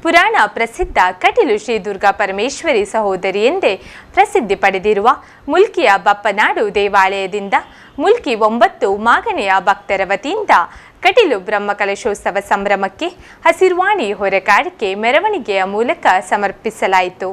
ಪುರಾಣ ಪ್ರಸಿದ್ಧ ಕಟೀಲು ಶ್ರೀ ದುರ್ಗಾ ಪರಮೇಶ್ವರಿ ಸಹೋದರಿ ಎಂದೇ ಪ್ರಸಿದ್ಧಿ ಪಡೆದಿರುವ ಮುಲ್ಕಿಯ ಬಪ್ಪನಾಡು ದೇವಾಲಯದಿಂದ ಮುಲ್ಕಿ 9 ಮಾಗನೆಯ ಭಕ್ತರ ವತಿಯಿಂದ ಕಟೀಲು ಬ್ರಹ್ಮಕಲಶೋತ್ಸವ ಸಂಭ್ರಮಕ್ಕೆ ಹಸಿರುವಾಣಿ ಹೊರೆಕಾಣಿಕೆ ಮೆರವಣಿಗೆಯ ಮೂಲಕ ಸಮರ್ಪಿಸಲಾಯಿತು.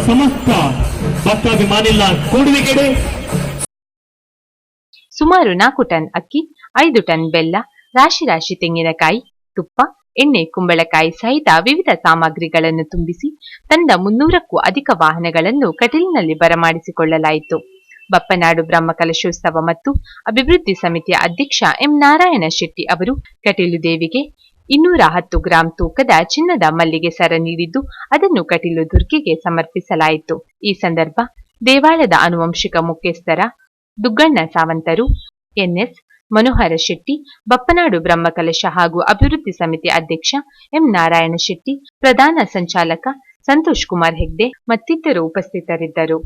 ಸಮಸ್ತ ಭಕ್ತಾಭಿಮಾನಿಗಳ ಕೂಡುವಿಕೆಡೆ ಸುಮಾರು 4 ಟನ್ ಅಕ್ಕಿ, 5 ಟನ್ ಬೆಲ್ಲ, ರಾಶಿ ರಾಶಿ ತೆಂಗಿನಕಾಯಿ, ತುಪ್ಪ, ಎಣ್ಣೆ, ಕುಂಬಳಕಾಯಿ ಸಹಿತ ವಿವಿಧ ಸಾಮಗ್ರಿಗಳನ್ನು ತುಂಬಿಸಿ ತಂದ 300ಕ್ಕೂ ಅಧಿಕ ವಾಹನಗಳನ್ನು ಕಟೀಲಿನಲ್ಲಿ ಬರಮಾಡಿಸಿಕೊಳ್ಳಲಾಯಿತು. ಬಪ್ಪನಾಡು ಬ್ರಹ್ಮಕಲಶೋತ್ಸವ ಮತ್ತು ಅಭಿವೃದ್ಧಿ ಸಮಿತಿಯ ಅಧ್ಯಕ್ಷ ಎಂ ನಾರಾಯಣ ಶೆಟ್ಟಿ ಅವರು ಕಟೀಲು ದೇವಿಗೆ 210 ಗ್ರಾಂ ತೂಕದ ಚಿನ್ನದ ಮಲ್ಲಿಗೆ ಸರ ನೀಡಿದ್ದು ಅದನ್ನು ಕಟೀಲು ದುರ್ಗೆಗೆ ಸಮರ್ಪಿಸಲಾಯಿತು. ಈ ಸಂದರ್ಭ ದೇವಾಲಯದ ಆನುವಂಶಿಕ ಮುಖ್ಯಸ್ಥರ ದುಗ್ಗಣ್ಣ ಸಾವಂತರು, ಎನ್ಎಸ್ ಮನೋಹರ ಶೆಟ್ಟಿ, ಬಪ್ಪನಾಡು ಬ್ರಹ್ಮಕಲಶ ಹಾಗೂ ಅಭಿವೃದ್ಧಿ ಸಮಿತಿ ಅಧ್ಯಕ್ಷ ಎಂ ನಾರಾಯಣ ಶೆಟ್ಟಿ, ಪ್ರಧಾನ ಸಂಚಾಲಕ ಸಂತೋಷ್ ಕುಮಾರ್ ಹೆಗ್ಡೆ ಮತ್ತಿತರರು ಉಪಸ್ಥಿತರಿದ್ದರು.